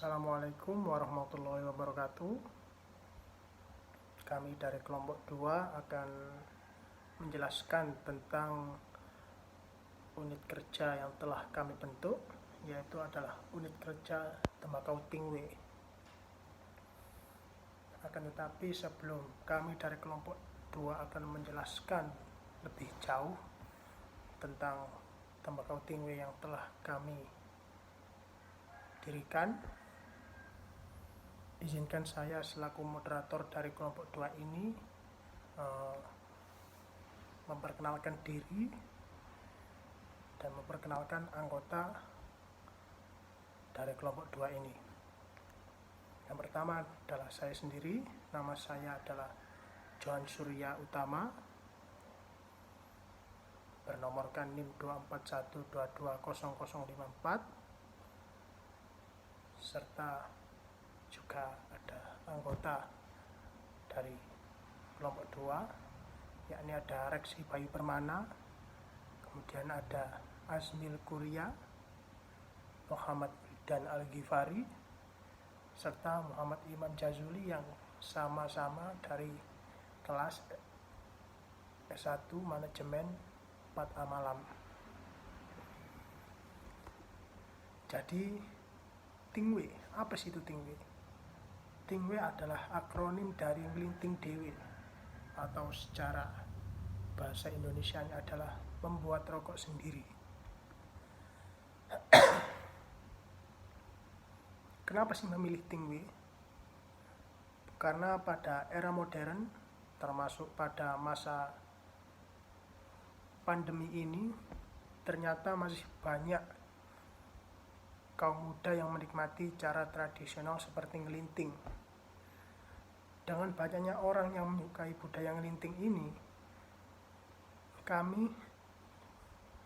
Assalamualaikum warahmatullahi wabarakatuh. Kami dari kelompok 2 akan menjelaskan tentang unit kerja yang telah kami bentuk, yaitu adalah unit kerja tembakau Tingwe. Akan tetapi sebelum kami dari kelompok 2 akan menjelaskan lebih jauh tentang tembakau Tingwe yang telah kami dirikan, izinkan saya selaku moderator dari kelompok 2 ini memperkenalkan diri dan memperkenalkan anggota dari kelompok 2 ini. Yang pertama adalah saya sendiri, nama saya adalah Johan Surya Utama, bernomorkan NIM 241220054, serta juga ada anggota dari kelompok 2, yakni ada Reksi Bayu Permana, kemudian ada Azmil Kuria, Muhammad Wildan Al-Ghifari, serta Muhammad Iman Jazuli yang sama-sama dari kelas S1 Manajemen 4A Malam. Jadi Tingwe, apa sih itu Tingwe? Tingwe adalah akronim dari Nglinting Dewe, atau secara bahasa Indonesianya adalah membuat rokok sendiri. Kenapa sih memilih Tingwe? Karena pada era modern, termasuk pada masa pandemi ini, ternyata masih banyak kaum muda yang menikmati cara tradisional seperti ngelinting. Dengan banyaknya orang yang menyukai budaya ngelinting ini, kami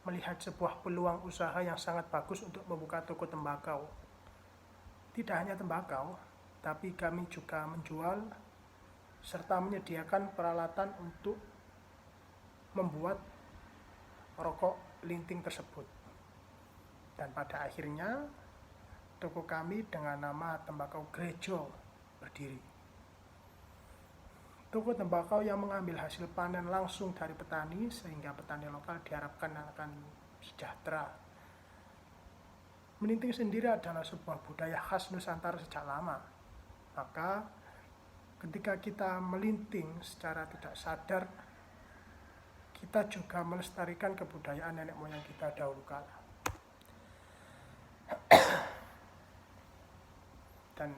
melihat sebuah peluang usaha yang sangat bagus untuk membuka toko tembakau. Tidak hanya tembakau, tapi kami juga menjual serta menyediakan peralatan untuk membuat rokok linting tersebut. Dan pada akhirnya toko kami dengan nama Tembakau Grejo berdiri. Toko tembakau yang mengambil hasil panen langsung dari petani, sehingga petani lokal diharapkan akan sejahtera. Melinting sendiri adalah sebuah budaya khas Nusantara sejak lama. Maka ketika kita melinting secara tidak sadar, kita juga melestarikan kebudayaan nenek moyang kita dahulu kala. Dan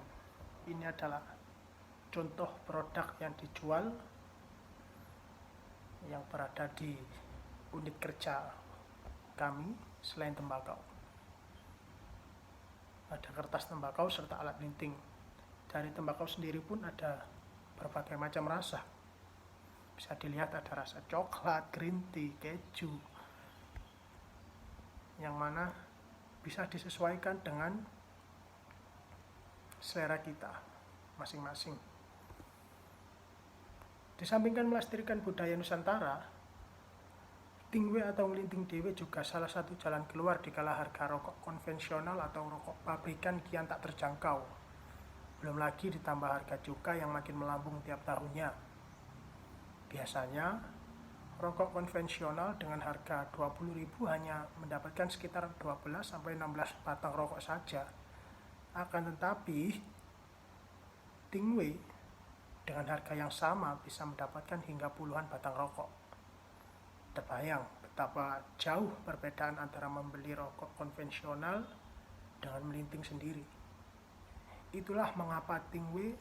ini adalah contoh produk yang dijual yang berada di unit kerja kami selain tembakau. Ada kertas tembakau serta alat linting. Dari tembakau sendiri pun ada berbagai macam rasa. Bisa dilihat ada rasa coklat, green tea, keju, yang mana bisa disesuaikan dengan selera kita masing-masing. Disampingkan melestarikan budaya Nusantara, Tingwe atau Nglinting Dewe juga salah satu jalan keluar di kala harga rokok konvensional atau rokok pabrikan kian tak terjangkau. Belum lagi ditambah harga cukai yang makin melambung tiap tahunnya. Biasanya rokok konvensional dengan harga 20.000 hanya mendapatkan sekitar 12-16 batang rokok saja. Akan tetapi Tingwe dengan harga yang sama bisa mendapatkan hingga puluhan batang rokok. Terbayang betapa jauh perbedaan antara membeli rokok konvensional dengan melinting sendiri. Itulah mengapa Tingwe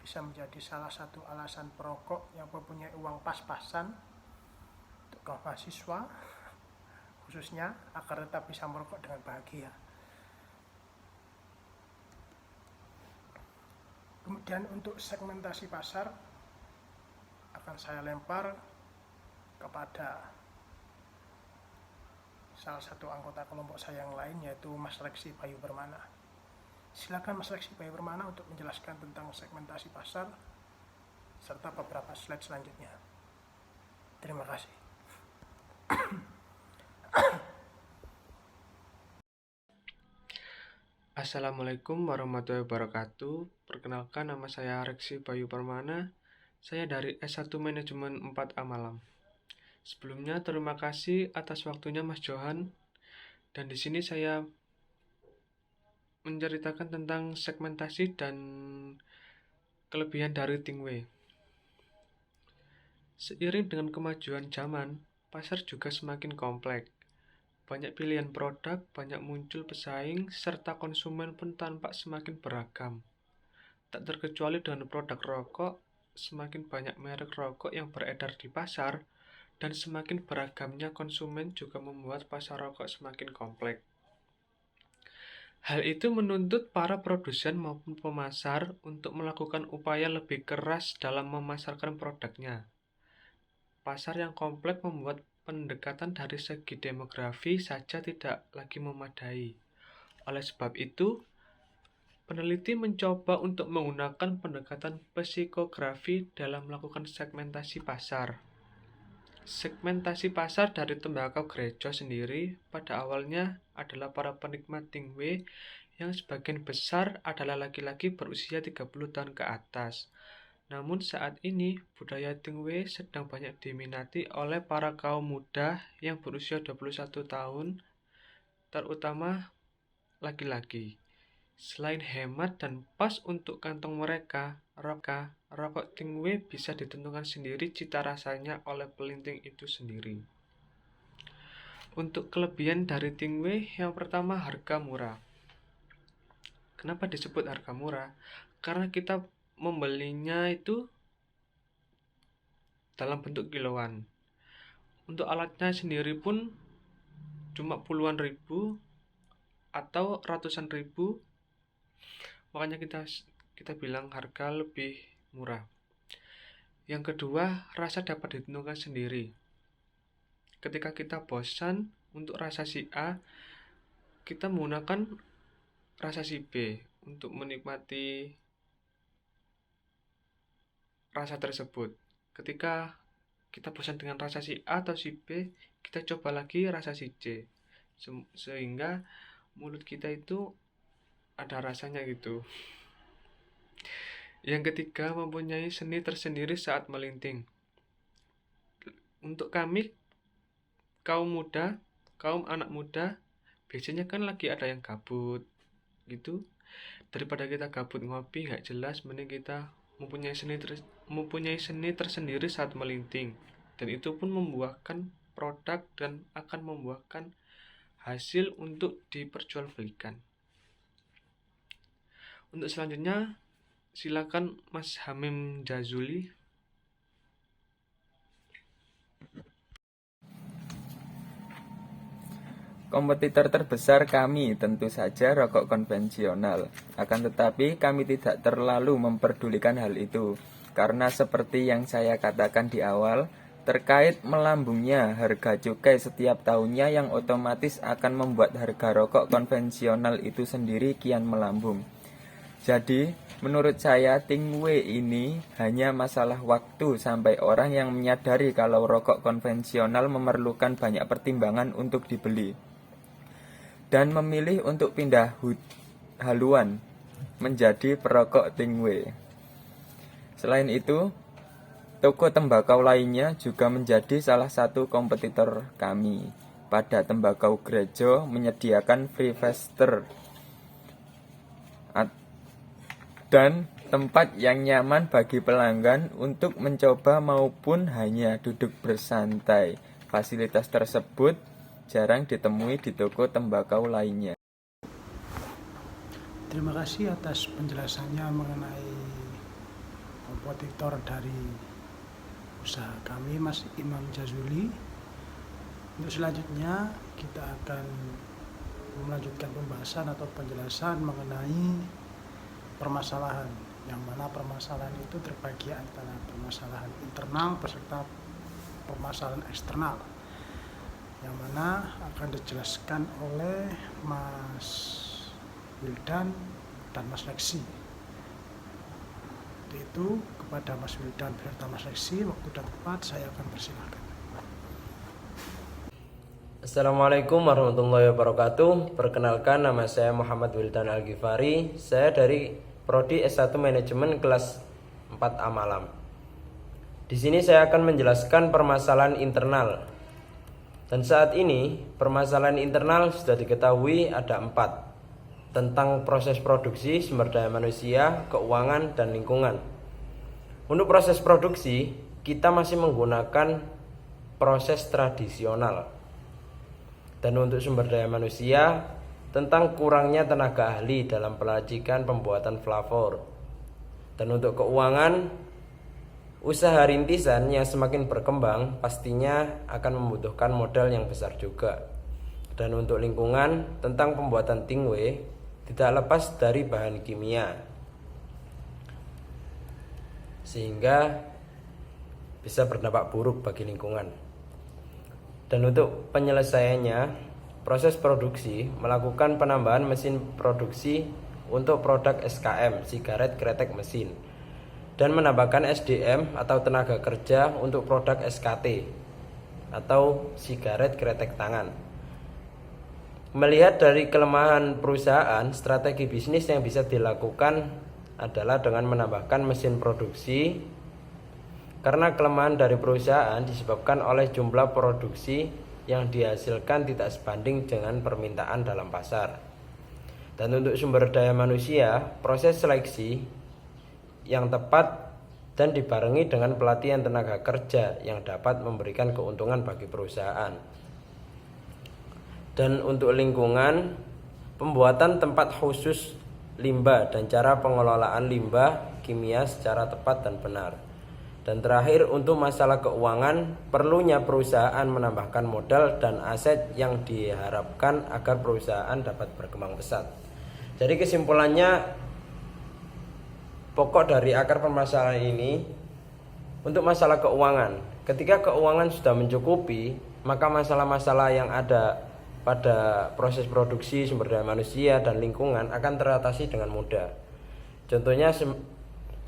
bisa menjadi salah satu alasan perokok yang mempunyai uang pas-pasan untuk kaum mahasiswa khususnya, agar tetap bisa merokok dengan bahagia. Kemudian untuk segmentasi pasar akan saya lempar kepada salah satu anggota kelompok saya yang lain, yaitu Mas Reksi Bayu Permana. Silakan Mas Reksi Bayu Permana untuk menjelaskan tentang segmentasi pasar serta beberapa slide selanjutnya. Terima kasih. Assalamualaikum warahmatullahi wabarakatuh. Perkenalkan, nama saya Reksi Bayu Permana. Saya dari S1 Manajemen 4A Malang. Sebelumnya terima kasih atas waktunya Mas Johan. Dan di sini saya menceritakan tentang segmentasi dan kelebihan dari Tingway. Seiring dengan kemajuan zaman, pasar juga semakin kompleks. Banyak pilihan produk, banyak muncul pesaing, serta konsumen pun tampak semakin beragam. Tak terkecuali dengan produk rokok, semakin banyak merek rokok yang beredar di pasar, dan semakin beragamnya konsumen juga membuat pasar rokok semakin kompleks. Hal itu menuntut para produsen maupun pemasar untuk melakukan upaya lebih keras dalam memasarkan produknya. Pasar yang kompleks membuat pendekatan dari segi demografi saja tidak lagi memadai. Oleh sebab itu, peneliti mencoba untuk menggunakan pendekatan psikografi dalam melakukan segmentasi pasar. Segmentasi pasar dari tembakau gereja sendiri pada awalnya adalah para penikmat Tingway yang sebagian besar adalah laki-laki berusia 30 tahun ke atas. Namun saat ini budaya Tingway sedang banyak diminati oleh para kaum muda yang berusia 21 tahun, terutama laki-laki. Selain hemat dan pas untuk kantong mereka, rokok Tingway bisa ditentukan sendiri cita rasanya oleh pelinting itu sendiri. Untuk kelebihan dari Tingway, yang pertama harga murah. Kenapa disebut harga murah? Karena kita membelinya itu dalam bentuk kiloan. Untuk alatnya sendiri pun cuma puluhan ribu atau ratusan ribu, makanya kita bilang harga lebih murah. Yang kedua, rasa dapat ditentukan sendiri. Ketika kita bosan untuk rasa si A, kita menggunakan rasa si B untuk menikmati rasa tersebut. Ketika kita bosan dengan rasa si A atau si B, kita coba lagi rasa si C. Sehingga mulut kita itu ada rasanya gitu. Yang ketiga, mempunyai seni tersendiri saat melinting. Untuk kami, kaum anak muda, biasanya kan lagi ada yang gabut gitu. Daripada kita gabut ngopi nggak jelas, mending kita mempunyai seni tersendiri saat melinting. Dan itu pun membuahkan produk dan akan membuahkan hasil untuk diperjualbelikan. Untuk selanjutnya, silakan Mas Hamim Jazuli. Kompetitor terbesar kami tentu saja rokok konvensional. Akan tetapi kami tidak terlalu memperdulikan hal itu, karena seperti yang saya katakan di awal, terkait melambungnya harga cukai setiap tahunnya yang otomatis akan membuat harga rokok konvensional itu sendiri kian melambung. Jadi, menurut saya Tingway ini hanya masalah waktu sampai orang yang menyadari kalau rokok konvensional memerlukan banyak pertimbangan untuk dibeli dan memilih untuk pindah haluan menjadi perokok Tingway. Selain itu, toko tembakau lainnya juga menjadi salah satu kompetitor kami. Pada tembakau gereja menyediakan free fester dan tempat yang nyaman bagi pelanggan untuk mencoba maupun hanya duduk bersantai. Fasilitas tersebut jarang ditemui di toko tembakau lainnya. Terima kasih atas penjelasannya mengenai kompetitor dari usaha kami, Mas Imam Jazuli. Untuk selanjutnya kita akan melanjutkan pembahasan atau penjelasan mengenai permasalahan, yang mana permasalahan itu terbagi antara permasalahan internal beserta permasalahan eksternal, yang mana akan dijelaskan oleh Mas Wildan dan Mas Reksi. Itu kepada Mas Wildan beserta Mas Reksi, waktu dan tempat saya akan persilahkan. Assalamualaikum warahmatullahi wabarakatuh. Perkenalkan, nama saya Muhammad Wildan Al-Ghifari. Saya dari Prodi S1 Manajemen kelas 4A Malam. Di sini saya akan menjelaskan permasalahan internal. Dan saat ini, permasalahan internal sudah diketahui ada 4, tentang proses produksi, sumber daya manusia, keuangan, dan lingkungan. Untuk proses produksi, kita masih menggunakan proses tradisional. Dan untuk sumber daya manusia, tentang kurangnya tenaga ahli dalam peracikan pembuatan flavor. Dan untuk keuangan, usaha rintisan yang semakin berkembang pastinya akan membutuhkan modal yang besar juga. Dan untuk lingkungan, tentang pembuatan tingwe tidak lepas dari bahan kimia, sehingga bisa berdampak buruk bagi lingkungan. Dan untuk penyelesaiannya, proses produksi melakukan penambahan mesin produksi untuk produk SKM, sigaret kretek mesin, dan menambahkan SDM atau tenaga kerja untuk produk SKT atau sigaret kretek tangan. Melihat dari kelemahan perusahaan, strategi bisnis yang bisa dilakukan adalah dengan menambahkan mesin produksi, karena kelemahan dari perusahaan disebabkan oleh jumlah produksi yang dihasilkan tidak sebanding dengan permintaan dalam pasar. Dan untuk sumber daya manusia, proses seleksi yang tepat dan dibarengi dengan pelatihan tenaga kerja yang dapat memberikan keuntungan bagi perusahaan. Dan untuk lingkungan, pembuatan tempat khusus limbah dan cara pengelolaan limbah kimia secara tepat dan benar. Dan terakhir, untuk masalah keuangan, perlunya perusahaan menambahkan modal dan aset yang diharapkan agar perusahaan dapat berkembang pesat. Jadi kesimpulannya, pokok dari akar permasalahan ini untuk masalah keuangan. Ketika keuangan sudah mencukupi, maka masalah-masalah yang ada pada proses produksi, sumber daya manusia, dan lingkungan akan teratasi dengan mudah. Contohnya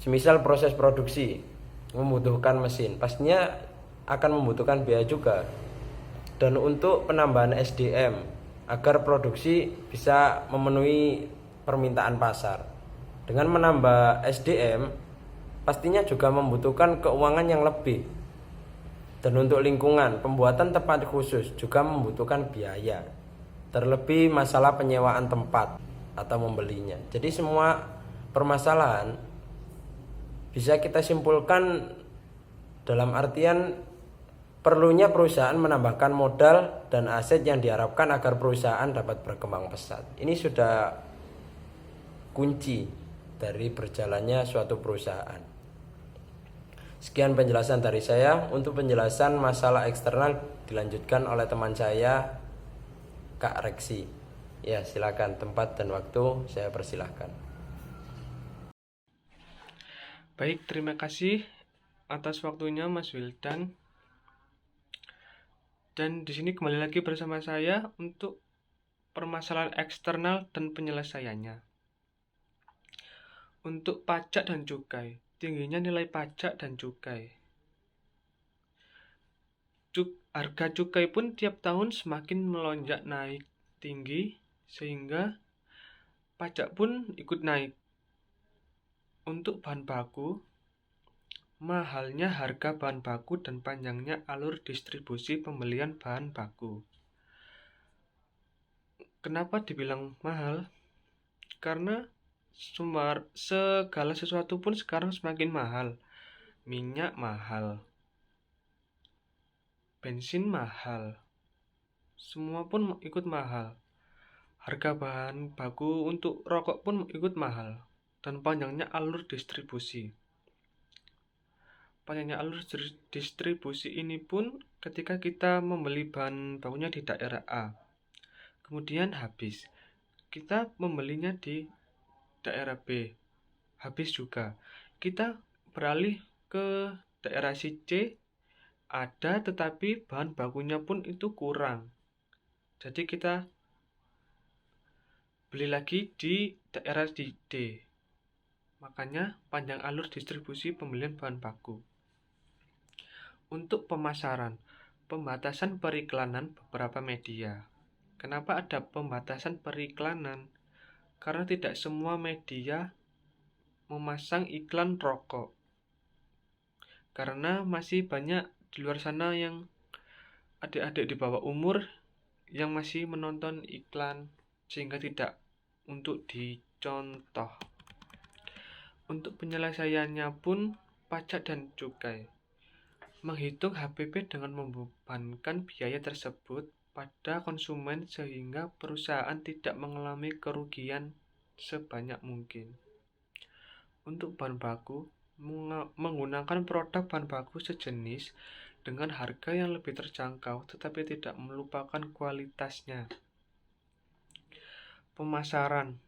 semisal proses produksi membutuhkan mesin, pastinya akan membutuhkan biaya juga. Dan untuk penambahan SDM agar produksi bisa memenuhi permintaan pasar, dengan menambah SDM pastinya juga membutuhkan keuangan yang lebih. Dan untuk lingkungan, pembuatan tempat khusus juga membutuhkan biaya, terlebih masalah penyewaan tempat atau membelinya. Jadi semua permasalahan bisa kita simpulkan dalam artian perlunya perusahaan menambahkan modal dan aset yang diharapkan agar perusahaan dapat berkembang pesat. Ini sudah kunci dari berjalannya suatu perusahaan. Sekian penjelasan dari saya. Untuk penjelasan masalah eksternal dilanjutkan oleh teman saya, Kak Reksi. Ya, silakan, tempat dan waktu saya persilahkan. Baik, terima kasih atas waktunya Mas Wildan. Dan di sini kembali lagi bersama saya untuk permasalahan eksternal dan penyelesaiannya. Untuk pajak dan cukai, tingginya nilai pajak dan cukai. Harga cukai pun tiap tahun semakin melonjak naik tinggi, sehingga pajak pun ikut naik. Untuk bahan baku, mahalnya harga bahan baku dan panjangnya alur distribusi pembelian bahan baku. Kenapa dibilang mahal? Karena segala sesuatu pun sekarang semakin mahal. Minyak mahal, bensin mahal, semua pun ikut mahal. Harga bahan baku untuk rokok pun ikut mahal. Dan panjangnya alur distribusi. Panjangnya alur distribusi ini pun ketika kita membeli bahan bakunya di daerah A, kemudian habis, kita membelinya di daerah B, habis juga. Kita beralih ke daerah si C, ada tetapi bahan bakunya pun itu kurang. Jadi kita beli lagi di daerah di D. Makanya panjang alur distribusi pembelian bahan baku. Untuk pemasaran, pembatasan periklanan beberapa media. Kenapa ada pembatasan periklanan? Karena tidak semua media memasang iklan rokok. Karena masih banyak di luar sana yang adik-adik di bawah umur yang masih menonton iklan sehingga tidak untuk dicontoh. Untuk penyelesaiannya pun pajak dan cukai. Menghitung HPP dengan membebankan biaya tersebut pada konsumen sehingga perusahaan tidak mengalami kerugian sebanyak mungkin. Untuk bahan baku, menggunakan produk bahan baku sejenis dengan harga yang lebih terjangkau tetapi tidak melupakan kualitasnya. Pemasaran.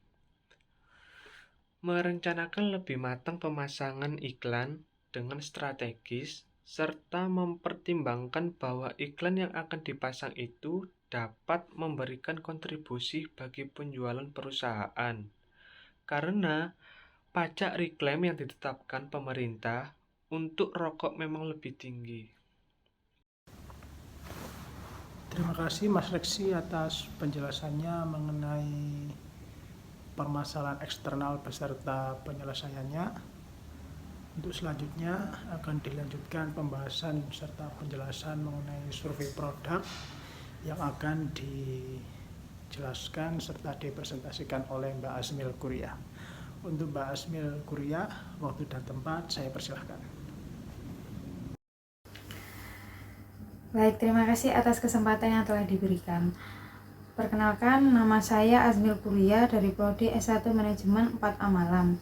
Merencanakan lebih matang pemasangan iklan dengan strategis serta mempertimbangkan bahwa iklan yang akan dipasang itu dapat memberikan kontribusi bagi penjualan perusahaan. Karena pajak reklame yang ditetapkan pemerintah untuk rokok memang lebih tinggi. Terima kasih Mas Reksi atas penjelasannya mengenai permasalahan eksternal beserta penyelesaiannya. Untuk selanjutnya akan dilanjutkan pembahasan serta penjelasan mengenai survei produk yang akan dijelaskan serta dipresentasikan oleh Mbak Asmil Kuria. Untuk Mbak Asmil Kuria, waktu dan tempat saya persilahkan. Baik, terima kasih atas kesempatan yang telah diberikan. Perkenalkan, nama saya Asmil Kuria dari Prodi S1 Manajemen 4A Malam.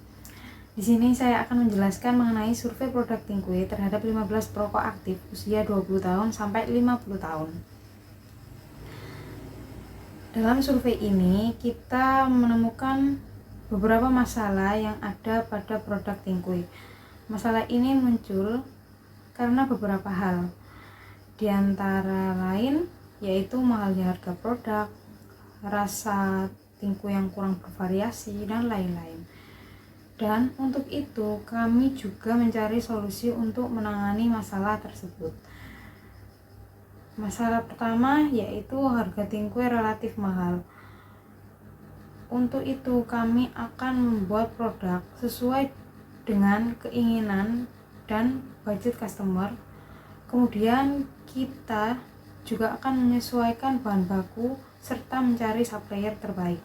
Di sini saya akan menjelaskan mengenai survei produk Tinkwe terhadap 15 perokok aktif usia 20 tahun sampai 50 tahun. Dalam survei ini, kita menemukan beberapa masalah yang ada pada produk Tinkwe. Masalah ini muncul karena beberapa hal. Di antara lain yaitu mahalnya harga produk, rasa Tinkwe yang kurang bervariasi, dan lain-lain. Dan untuk itu kami juga mencari solusi untuk menangani masalah tersebut. Masalah pertama yaitu harga Tinkwe relatif mahal. Untuk itu kami akan membuat produk sesuai dengan keinginan dan budget customer. Kemudian kita juga akan menyesuaikan bahan baku serta mencari supplier terbaik.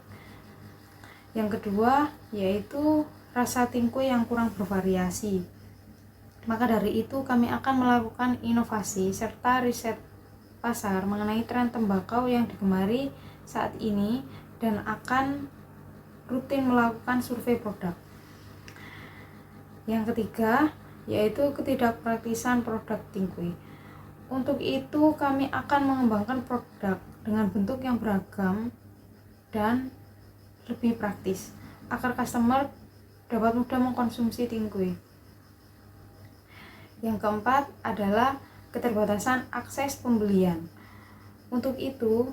Yang kedua yaitu rasa Tinkwe yang kurang bervariasi. Maka dari itu kami akan melakukan inovasi serta riset pasar mengenai tren tembakau yang digemari saat ini dan akan rutin melakukan survei produk. Yang ketiga yaitu ketidakpraktisan produk Tinkwe. Untuk itu kami akan mengembangkan produk dengan bentuk yang beragam dan lebih praktis agar customer dapat mudah mengkonsumsi Tinkwe. Yang keempat adalah keterbatasan akses pembelian. Untuk itu,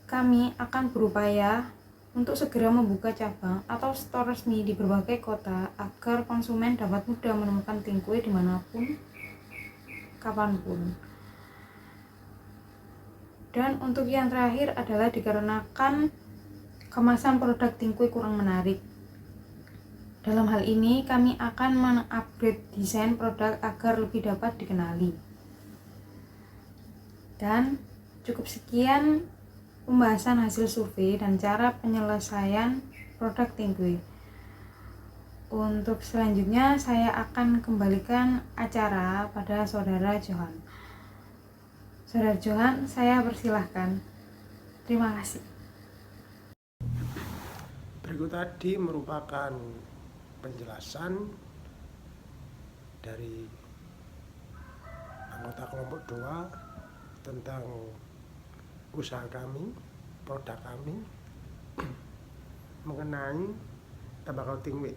kami akan berupaya untuk segera membuka cabang atau store resmi di berbagai kota agar konsumen dapat mudah menemukan Tinkwe dimanapun, kapanpun. Dan untuk yang terakhir adalah dikarenakan kemasan produk Tinkwe kurang menarik. Dalam hal ini, kami akan mengupgrade desain produk agar lebih dapat dikenali. Dan cukup sekian pembahasan hasil survei dan cara penyelesaian produk Tinkwe. Untuk selanjutnya, saya akan kembalikan acara pada Saudara Johan. Saudara Johan, saya persilahkan. Terima kasih. Berikut tadi merupakan penjelasan dari anggota kelompok 2 tentang usaha kami, produk kami mengenai tembakau Tinkwe.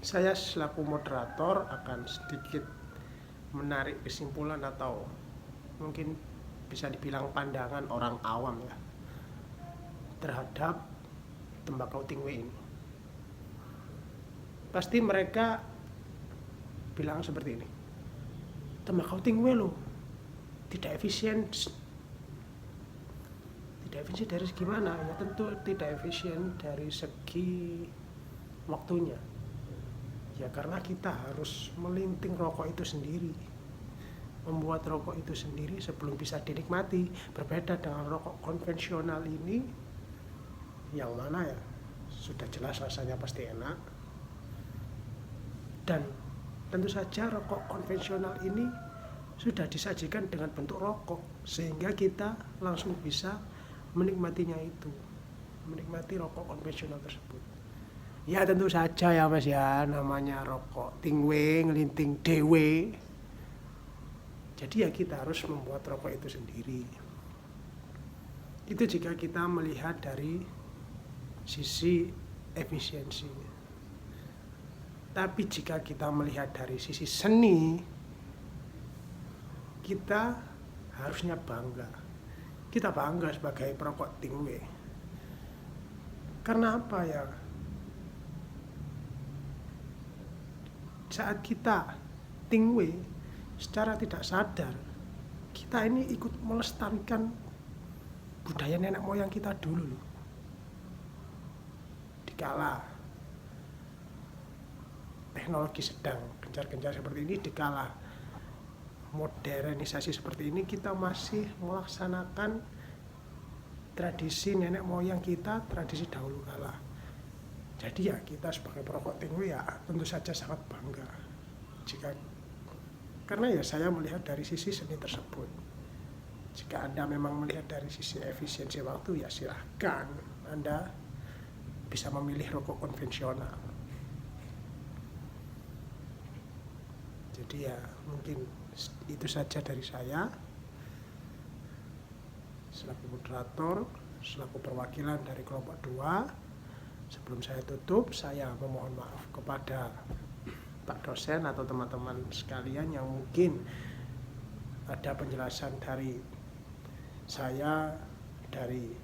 Saya selaku moderator akan sedikit menarik kesimpulan atau mungkin bisa dibilang pandangan orang awam ya terhadap tembakau Tinkwe ini. Pasti mereka bilang seperti ini, tembakau tingwe lo tidak efisien dari segi mana? Ya tentu tidak efisien dari segi waktunya. Ya karena kita harus melinting rokok itu sendiri, membuat rokok itu sendiri sebelum bisa dinikmati. Berbeda dengan rokok konvensional ini, yang mana ya sudah jelas rasanya pasti enak. Dan tentu saja rokok konvensional ini sudah disajikan dengan bentuk rokok, sehingga kita langsung bisa menikmati rokok konvensional tersebut. Ya tentu saja ya Mas ya, namanya rokok tingwe ngelinting dewe. Jadi ya kita harus membuat rokok itu sendiri. Itu jika kita melihat dari sisi efisiensi. Tapi jika kita melihat dari sisi seni, kita harusnya bangga. Kita bangga sebagai perokok tingwe. Karena apa ya? Saat kita tingwe, secara tidak sadar, kita ini ikut melestarikan budaya nenek moyang kita dulu. Dikala teknologi sedang gencar-gencar seperti ini, dikala modernisasi seperti ini, kita masih melaksanakan tradisi nenek moyang kita, tradisi dahulu kala. Jadi ya kita sebagai perokok tingwe ya tentu saja sangat bangga. Karena ya saya melihat dari sisi seni tersebut. Jika Anda memang melihat dari sisi efisiensi waktu, ya silahkan Anda bisa memilih rokok konvensional. Jadi ya mungkin itu saja dari saya selaku moderator, selaku perwakilan dari kelompok 2. Sebelum saya tutup, saya memohon maaf kepada Pak dosen atau teman-teman sekalian yang mungkin ada penjelasan dari saya, dari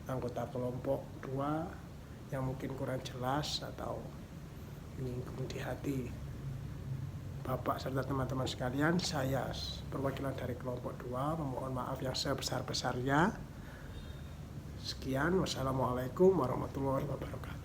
anggota kelompok 2 yang mungkin kurang jelas atau menyinggung di hati Bapak serta teman-teman sekalian. Saya perwakilan dari kelompok 2 memohon maaf yang sebesar-besarnya. Sekian, wassalamualaikum warahmatullahi wabarakatuh.